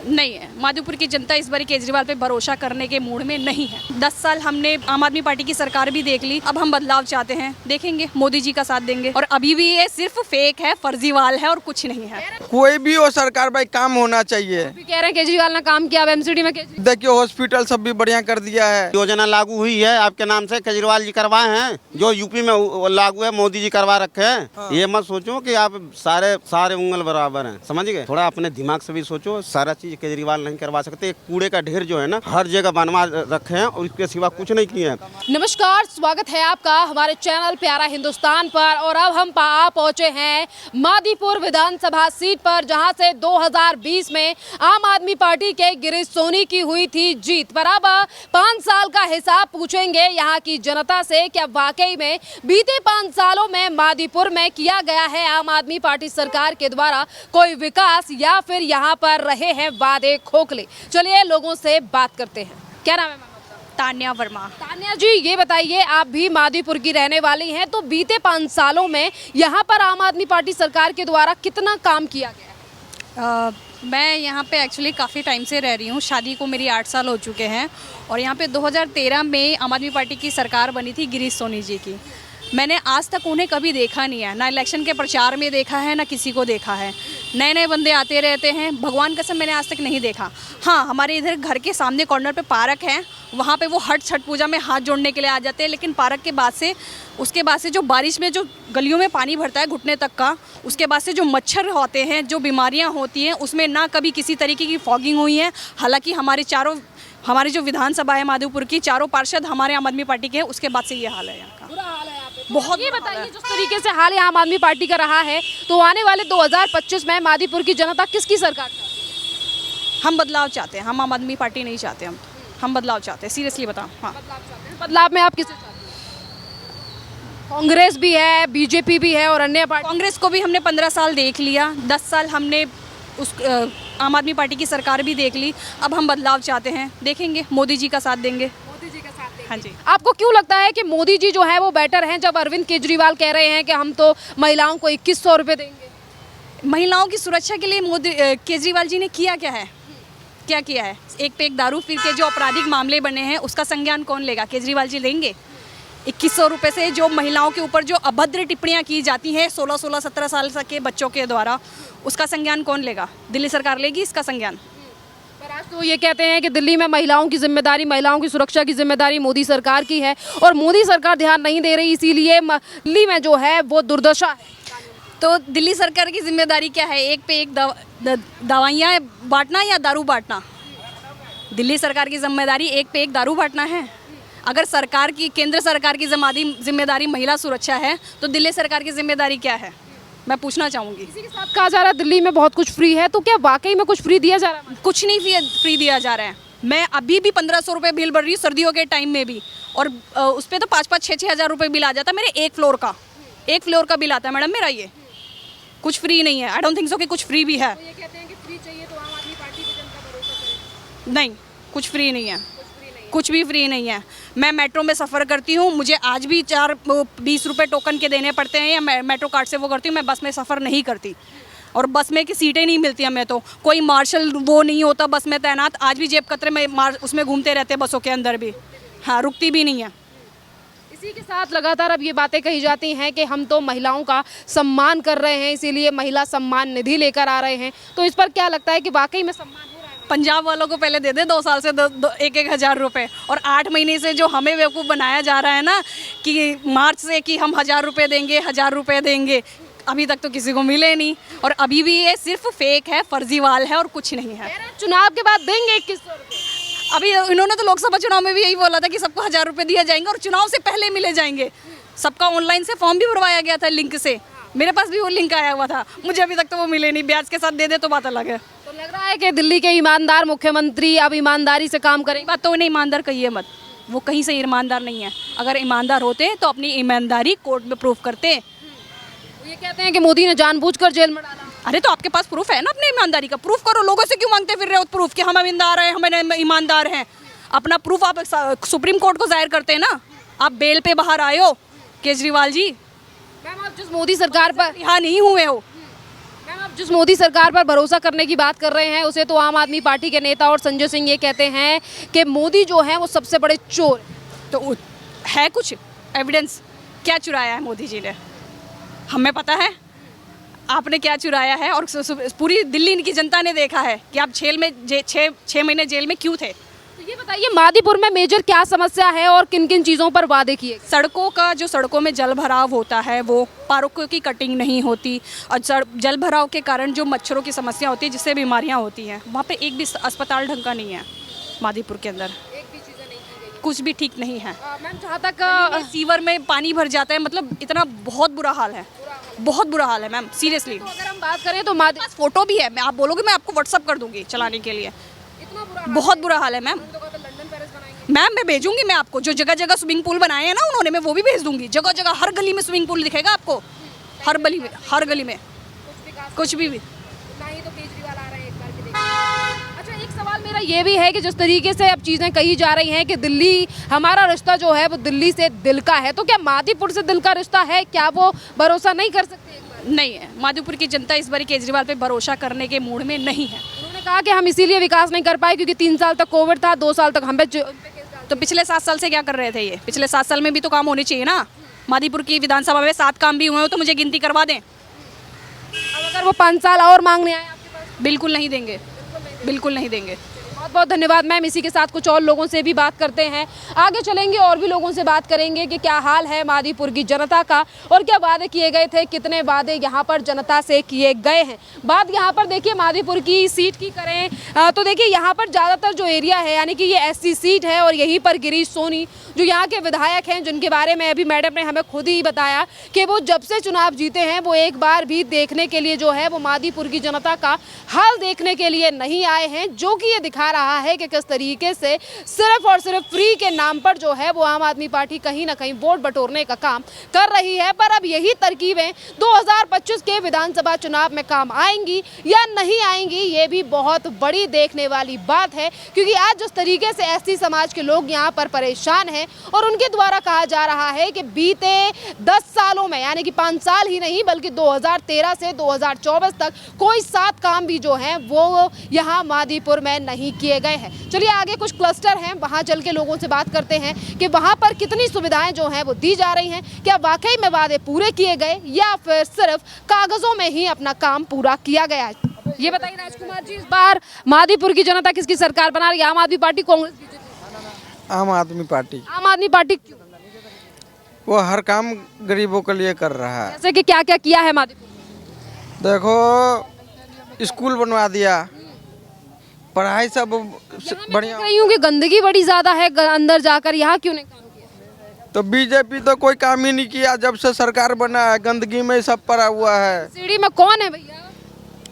नहीं है। माधोपुर की जनता इस बार केजरीवाल पे भरोसा करने के मूड में नहीं है। 10 साल हमने आम आदमी पार्टी की सरकार भी देख ली, अब हम बदलाव चाहते हैं, देखेंगे, मोदी जी का साथ देंगे। और अभी भी ये सिर्फ फेक है, फर्जीवाल है और कुछ नहीं है। कोई भी हो सरकार भाई काम होना चाहिए। कह रहे हैं केजरीवाल ने काम किया, अब एमसीडी में देखिए हॉस्पिटल सब भी बढ़िया कर दिया है। योजना लागू हुई है आपके नाम से, केजरीवाल जी करवाए हैं। जो यूपी में लागू है मोदी जी करवा रखे हैं। ये मत सोचो कि आप सारे उंगल बराबर हैं, समझ गए। थोड़ा अपने दिमाग से भी सोचो, सारा चीज केजरीवाल नहीं करवा सकते। कूड़े का ढेर जो है ना हर जगह बनवा रखे हैं और इसके सिवा कुछ नहीं किए हैं। नमस्कार, स्वागत है आपका हमारे चैनल प्यारा हिंदुस्तान पर। और अब हम पहुंचे हैं मादीपुर विधानसभा सीट पर, जहां से 2020 में आम आदमी पार्टी के गिरीश सोनी की हुई थी जीत। पर अब 5 साल का हिसाब पूछेंगे यहाँ की जनता से, क्या वाकई में बीते 5 सालों में मादीपुर में किया गया है आम आदमी पार्टी सरकार के द्वारा कोई विकास, या फिर यहाँ पर रहे हैं वादे खोखले। चलिए लोगों से बात करते हैं। क्या नाम है मैम आपका? तान्या वर्मा। तान्या जी, ये बताइए, आप भी मादीपुर की रहने वाली हैं, तो बीते 5 सालों में यहाँ पर आम आदमी पार्टी सरकार के द्वारा कितना काम किया गया? मैं यहाँ पे एक्चुअली काफ़ी टाइम से रह रही हूँ। शादी को मेरी 8 साल हो चुके हैं और यहाँ पे 2013 में आम आदमी पार्टी की सरकार बनी थी गिरीश सोनी जी की। मैंने आज तक उन्हें कभी देखा नहीं है, ना इलेक्शन के प्रचार में देखा है, ना किसी को देखा है। नए नए बंदे आते रहते हैं, भगवान कसम मैंने आज तक नहीं देखा। हाँ, हमारे इधर घर के सामने कॉर्नर पे पार्क है, वहाँ पे वो हर छठ पूजा में हाथ जोड़ने के लिए आ जाते हैं। लेकिन पार्क के बाद से, उसके बाद से जो बारिश में जो गलियों में पानी भरता है घुटने तक का, उसके बाद से जो मच्छर होते हैं, जो बीमारियाँ होती हैं, उसमें ना कभी किसी तरीके की फॉगिंग हुई है। हालाँकि हमारी जो विधानसभा है माधोपुर की, चारों पार्षद हमारे आम आदमी पार्टी के हैं, उसके बाद से ये हाल है यहाँ का। बुरा हाल है यहाँ पे। बहुत। ये बताइए, जिस तरीके से हाल आम आदमी पार्टी का रहा है, तो आने वाले 2025 में मादीपुर की जनता किसकी सरकार चाहती है? हम बदलाव चाहते हैं, हम आम आदमी पार्टी नहीं चाहते। हम बदलाव चाहते हैं, सीरियसली बताओ। हाँ, बदलाव में आप किसे चाहते हैं? कांग्रेस भी है, बीजेपी भी है और अन्य पार्टी। कांग्रेस को भी हमने 15 साल देख लिया, 10 साल हमने आम आदमी पार्टी की सरकार भी देख ली। अब हम बदलाव चाहते हैं, देखेंगे, मोदी जी का साथ देंगे। मोदी जी का साथ देंगे। हाँ जी। आपको क्यों लगता है कि मोदी जी जो है वो बेटर हैं, जब अरविंद केजरीवाल कह रहे हैं कि हम तो महिलाओं को 2100 रुपये देंगे? महिलाओं की सुरक्षा के लिए केजरीवाल जी ने किया क्या है? क्या किया है? एक पे एक दारू पी के जो आपराधिक मामले बने हैं, उसका संज्ञान कौन लेगा? केजरीवाल जी लेंगे। 2100 रुपये से जो महिलाओं के ऊपर जो अभद्र टिप्पणियां की जाती हैं 16, 17 साल तक के बच्चों के द्वारा, उसका संज्ञान कौन लेगा? दिल्ली सरकार लेगी इसका संज्ञान। पर आज तो ये कहते हैं कि दिल्ली में महिलाओं की जिम्मेदारी, महिलाओं की सुरक्षा की जिम्मेदारी मोदी सरकार की है और मोदी सरकार ध्यान नहीं दे रही, इसीलिए दिल्ली में जो है वो दुर्दशा है। तो दिल्ली सरकार की जिम्मेदारी क्या है? एक पे एक दवाइयाँ बांटना या दारू बांटना? दिल्ली सरकार की जिम्मेदारी एक पे एक दारू बांटना है। अगर केंद्र सरकार की जिम्मेदारी महिला सुरक्षा है, तो दिल्ली सरकार की जिम्मेदारी क्या है? मैं पूछना चाहूँगी। इसी के साथ कहा जा रहा है दिल्ली में बहुत कुछ फ्री है, तो क्या वाकई में कुछ फ्री दिया जा रहा है? कुछ नहीं फ्री दिया जा रहा है। मैं अभी भी 1500 रुपये बिल भर रही हूँ, सर्दियों के टाइम में भी, और उस पर तो 5-5, 6-6 हज़ार रुपये बिल आ जाता है मेरे एक फ्लोर का बिल आता है मैडम मेरा। ये कुछ फ्री नहीं है। आई डोंट थिंक सो कि कुछ फ्री भी है। तो ये कहते हैं कि फ्री चाहिए तो आम आदमी पार्टी पे जनता भरोसा करे। नहीं, कुछ फ्री नहीं है, कुछ भी फ्री नहीं है। मैं मेट्रो में सफ़र करती हूँ, मुझे आज भी 20 रुपये टोकन के देने पड़ते हैं, या मेट्रो कार्ड से वो करती हूँ। मैं बस में सफ़र नहीं करती और बस में की सीटें नहीं मिलती हमें। तो कोई मार्शल वो नहीं होता बस में तैनात, आज भी जेब कतरे में उसमें घूमते रहते हैं बसों के अंदर भी। हाँ, रुकती भी नहीं है। इसी के साथ लगातार अब ये बातें कही जाती हैं कि हम तो महिलाओं का सम्मान कर रहे हैं, इसीलिए महिला सम्मान निधि लेकर आ रहे हैं। तो इस पर क्या लगता है कि वाकई में सम्मान हो रहा है? पंजाब वालों को पहले दे दे 2 साल से 1-1 हज़ार रुपये, और 8 महीने से जो हमें बेवकूफ़ बनाया जा रहा है ना कि मार्च से कि हम 1000 रुपये देंगे, 1000 रुपये देंगे, अभी तक तो किसी को मिले नहीं। और अभी भी ये सिर्फ फेक है, फर्जीवाल है और कुछ नहीं है। चुनाव के बाद देंगे 2100 रुपये। अभी इन्होंने तो लोकसभा चुनाव में भी यही बोला था कि सबको 1000 रुपये दिए जाएंगे और चुनाव से पहले मिले जाएंगे। सबका ऑनलाइन से फॉर्म भी भरवाया गया था लिंक से, मेरे पास भी वो लिंक आया हुआ था, मुझे अभी तक तो वो मिले नहीं। ब्याज के साथ दे दे तो बात अलग है। तो लग रहा है कि दिल्ली के ईमानदार मुख्यमंत्री अब ईमानदारी से काम करेंगे। बात तो उन्हें ईमानदार कहिए मत, वो कहीं से ईमानदार नहीं है। अगर ईमानदार होते तो अपनी ईमानदारी कोर्ट में प्रूफ करते। ये कहते हैं कि मोदी ने जानबूझकर जेल में डाला। अरे तो आपके पास प्रूफ है ना अपनी ईमानदारी का, प्रूफ करो। लोगों से क्यों मांगते फिर रहे हो प्रूफ कि हम ईमानदार हैं, हम ईमानदार हैं? अपना प्रूफ आप सुप्रीम कोर्ट को जाहिर करते हैं ना। आप बेल पे बाहर आए हो केजरीवाल जी, मैम आप जिस मोदी सरकार पर रिहा नहीं हुए हो। मैम आप जिस मोदी सरकार पर भरोसा करने की बात कर रहे हैं उसे तो आम आदमी पार्टी के नेता और संजय सिंह ये कहते हैं कि मोदी जो है वो सबसे बड़े चोर हैं। तो है कुछ एविडेंस? क्या चुराया है मोदी जी ने? हमें पता है आपने क्या चुराया है, और पूरी दिल्ली की जनता ने देखा है कि आप छः महीने जेल में क्यों थे। तो ये बताइए मादीपुर में मेजर क्या समस्या है और किन किन चीज़ों पर वादे किए? सड़कों का, जो सड़कों में जल भराव होता है वो, पार्कों की कटिंग नहीं होती, और जल भराव के कारण जो मच्छरों की समस्या होती है जिससे बीमारियां होती हैं, वहाँ पे एक भी अस्पताल ढंग का नहीं है मादीपुर के अंदर। कुछ भी ठीक नहीं है मैम। जहाँ तक सीवर में पानी भर जाता है, मतलब इतना बहुत बुरा हाल है, बहुत बुरा हाल है मैम, सीरियसली। तो अगर हम बात करें तो पास फोटो भी है, मैं आप बोलोगे मैं आपको व्हाट्सअप कर दूंगी चलाने के लिए। इतना बुरा बहुत बुरा हाल है मैम। मैम मैं भेजूंगी, मैं आपको जो जगह जगह स्विमिंग पूल बनाए हैं ना उन्होंने, मैं वो भी भेज दूंगी। जगह जगह हर गली में स्विमिंग पूल दिखेगा आपको, हर गली में कुछ भी नहीं तो केजरीवाल आ रहे हैं एक बार के देखिए। अच्छा, एक सवाल मेरा ये भी है कि जिस तरीके से अब चीज़ें कही जा रही हैं कि दिल्ली, हमारा रिश्ता जो है वो दिल्ली से दिल का है, तो क्या मादीपुर से दिल का रिश्ता है? क्या वो भरोसा नहीं कर सकते एक बार? नहीं है। मादीपुर की जनता इस बार केजरीवाल पे भरोसा करने के मूड में नहीं है। उन्होंने कहा कि हम इसीलिए विकास नहीं कर पाए क्योंकि 3 साल तक कोविड था, 2 साल तक हम पे तो पिछले 7 साल से क्या कर रहे थे ये? पिछले 7 साल में भी तो काम होने चाहिए ना। मादीपुर की विधानसभा में 7 काम भी हुए हो तो मुझे गिनती करवा दें। अब अगर वो 5 साल और मांगने आए आपके पास? बिल्कुल नहीं देंगे, बिल्कुल नहीं देंगे। बहुत बहुत धन्यवाद मैम। इसी के साथ कुछ और लोगों से भी बात करते हैं, आगे चलेंगे और भी लोगों से बात करेंगे कि क्या हाल है मादीपुर की जनता का और क्या वादे किए गए थे, कितने वादे यहाँ पर जनता से किए गए हैं। बात यहाँ पर देखिए मादीपुर की सीट की करें तो देखिए यहाँ पर ज़्यादातर जो एरिया है यानी कि ये एससी सीट है और यहीं पर गिरीश सोनी जो यहाँ के विधायक हैं, जिनके बारे में अभी मैडम ने हमें खुद ही बताया कि वो जब से चुनाव जीते हैं वो एक बार भी देखने के लिए जो है वो मादीपुर की जनता का हाल देखने के लिए नहीं आए हैं, जो कि ये दिखा रहा है कि किस तरीके से सिर्फ और सिर्फ फ्री के नाम पर जो है वो आम आदमी पार्टी कहीं ना कहीं वोट बटोरने का काम कर रही है। पर अब यही तरकीबें 2025 के विधानसभा चुनाव में काम आएंगी या नहीं आएंगी, ये भी बहुत बड़ी देखने वाली बात है, क्योंकि आज जिस तरीके से एससी समाज के लोग यहाँ पर परेशान हैं और उनके द्वारा कहा जा रहा है कि बीते 10 सालों में यानी कि 5 साल ही नहीं बल्कि 2013 से 2024 तक कोई 7 काम भी जो हैं वो यहाँ मादीपुर में नहीं किए गए हैं। चलिए आगे कुछ क्लस्टर हैं, वहाँ चल के लोगों से बात करते हैं कि वहाँ पर कितनी सुविधाएं जो हैं वो दी जा रही हैं, क्या वाकई में वादे पूरे किए गए या फिर सिर्फ कागजों में ही अपना काम पूरा किया गया है। ये बताइए राजकुमार जी, इस बार मादीपुर की जनता किसकी सरकार बना रही है? आम आदमी पार्टी, कांग्रेस, बीजेपी? आम आदमी पार्टी। आम आदमी पार्टी क्यों? वो हर काम गरीबों के लिए कर रहा है। जैसे कि क्या क्या किया है मादीपुर? देखो स्कूल बनवा दिया, पढ़ाई सब बढ़िया। देख रही हूँ कि गंदगी बड़ी ज्यादा है अंदर जाकर, यहाँ क्यों नहीं काम किया? तो बीजेपी तो कोई काम ही नहीं किया जब से सरकार बना है, गंदगी में सब पड़ा हुआ है। सीडी में कौन है भैया?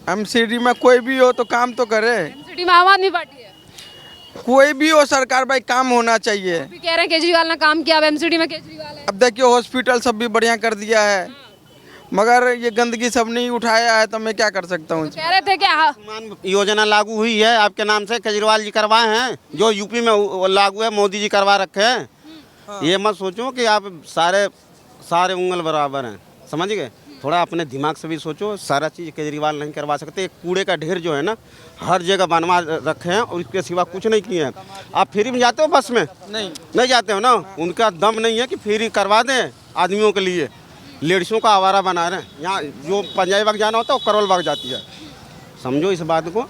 एमसीडी में कोई भी हो तो काम तो करे। सीडी में आम आदमी पार्टी है। कोई भी हो सरकार, भाई काम होना चाहिए। अभी कह रहे हैं केजरीवाल ने काम किया, अब एमसीडी में केजरीवाल है। अब देखिए हॉस्पिटल सब भी बढ़िया कर दिया है, मगर ये गंदगी सब नहीं उठाया है तो मैं क्या कर सकता हूँ। कह रहे थे कि आयुष्मान योजना लागू हुई है आपके नाम से, केजरीवाल जी करवाए हैं, जो यूपी में लागू है मोदी जी करवा रखे हैं। ये मत सोचो कि आप सारे उंगल बराबर हैं, समझ गए? थोड़ा अपने दिमाग से भी सोचो, सारा चीज़ केजरीवाल नहीं करवा सकते। एक कूड़े का ढेर जो है ना हर जगह बनवा रखे हैं और इसके सिवा कुछ नहीं किए हैं। आप फ्री में जाते हो बस में? नहीं जाते हो ना, उनका दम नहीं है कि फ्री करवा दें आदमियों के लिए। लेडीज़ों का आवारा बना रहे हैं, यहाँ जो पंजाबी बाग जाना होता है वो करोल बाग जाती है। समझो इस बात को,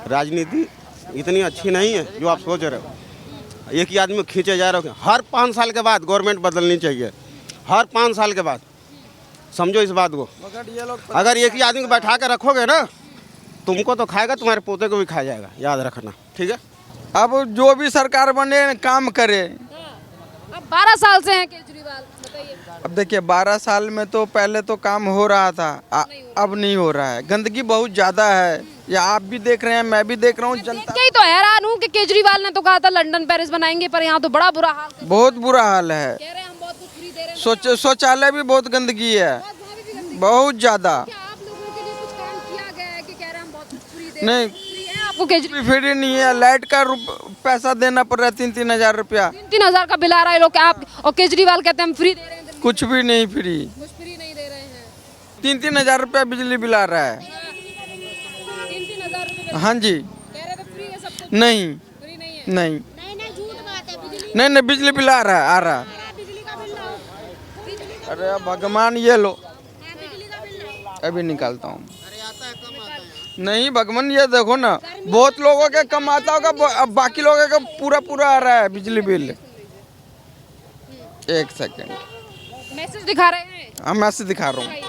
राजनीति इतनी अच्छी नहीं है जो आप सोच रहे हो। एक ही आदमी को खींचे जा रहे हो। हर 5 साल के बाद गवर्नमेंट बदलनी चाहिए, हर 5 साल के बाद। समझो इस बात को। अगर एक ही आदमी को बैठा कर रखोगे ना, तुमको तो खाएगा, तुम्हारे पोते को भी खा जाएगा, याद रखना, ठीक है? अब जो भी सरकार बने काम करे। अब 12 साल से हैं केजरीवाल, बताइए। अब देखिए 12 साल में तो पहले तो काम हो रहा था, अब नहीं हो रहा है। गंदगी बहुत ज़्यादा है, या आप भी देख रहे हैं, मैं भी देख रहा हूँ। जनता ही तो हैरान हूँ कि केजरीवाल ने तो कहा था लंदन पेरिस बनाएंगे, पर यहाँ तो बड़ा बुरा हाल है। बहुत बुरा हाल है। कह रहे हैं हम बहुत कुछ फ्री दे रहे हैं। शौचालय भी बहुत गंदगी है, बहुत ज़्यादा। क्या आप लोगों के लिए कुछ काम किया गया है कि कह रहे हैं हम बहुत कुछ फ्री दे रहे नहीं, हैं? फ्री है आपको केजरीवाल? फ्री नहीं है, लाइट का पैसा देना पड़ रहा है 3-3 हज़ार रुपया। 3-3 हज़ार का बिल आ रहा है लोग, आप और केजरीवाल कहते हैं हम फ्री दे रहे हैं। कुछ भी नहीं फ्री, कुछ फ्री नहीं दे रहे हैं। 3-3 हज़ार रुपया बिजली बिल आ रहा है। बिल? हाँ जी। कह रहे थे फ्री है सब कुछ, नहीं फ्री नहीं है। नहीं नहीं नहीं झूठ बात है बिजली नहीं नहीं, बिजली बिल आ रहा है, आ रहा है। बिजली का बिल लाओ बिजली का अरे भगवान ये लो, बिजली का बिल लाओ अभी निकालता हूँ। नहीं भगवान ये देखो ना, बहुत लोगों के कम आता होगा, अब बाकी लोगों का पूरा पूरा आ रहा है बिजली बिल। एक सेकंड, मैसेज दिखा रहे हैं। हम मैसेज दिखा रहा हूँ।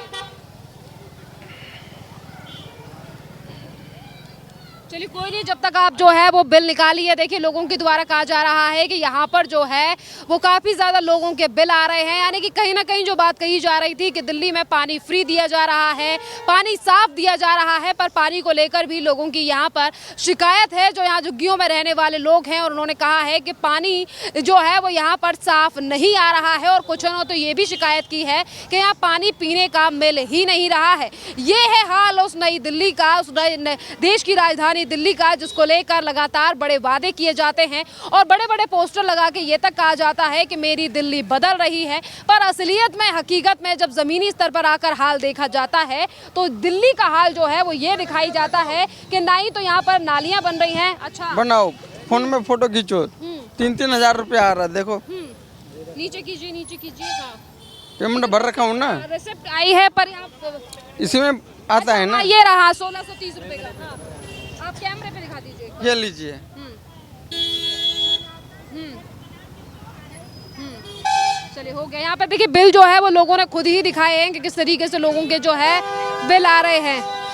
चलिए कोई नहीं, जब तक आप जो है वो बिल निकालिए। देखिए लोगों के द्वारा कहा जा रहा है कि यहाँ पर जो है वो काफ़ी ज़्यादा लोगों के बिल आ रहे हैं, यानी कि कहीं ना कहीं जो बात कही जा रही थी कि दिल्ली में पानी फ्री दिया जा रहा है, पानी साफ दिया जा रहा है, पर पानी को लेकर भी लोगों की यहाँ पर शिकायत है। जो यहाँ झुग्गियों में रहने वाले लोग हैं और उन्होंने कहा है कि पानी जो है वो यहाँ पर साफ नहीं आ रहा है, और कुछ ने तो ये भी शिकायत की है कि यहाँ पानी पीने का मिल ही नहीं रहा है। ये है हाल उस नई दिल्ली का, उस देश की राजधानी दिल्ली का, जिसको लेकर लगातार बड़े वादे किए जाते हैं और बड़े बड़े पोस्टर लगा के ये तक कहा जाता है कि मेरी दिल्ली बदल रही है, पर असलियत में, हकीकत में जब जमीनी स्तर पर आकर हाल देखा जाता है तो दिल्ली का हाल जो है वो ये दिखाई जाता है कि ना ही तो यहाँ पर नालियां बन रही हैं। अच्छा बनाओ, फोन में फोटो खींचो, 3-3 हजार रुपया आ रहा है, देखो। नीचे कीजिए, नीचे कीजिए। पेमेंट भर रखा हूँ ना, रिसिप्ट आई है, पर यहाँ इसी में आता है ना। ये रहा 1630 रुपए का। हाँ। आप कैमरे पे दिखा दीजिए। ये लीजिए। चलिए हो गया। यहाँ पे देखिए बिल जो है वो लोगों ने खुद ही दिखाए हैं कि किस तरीके से लोगों के जो है बिल आ रहे हैं।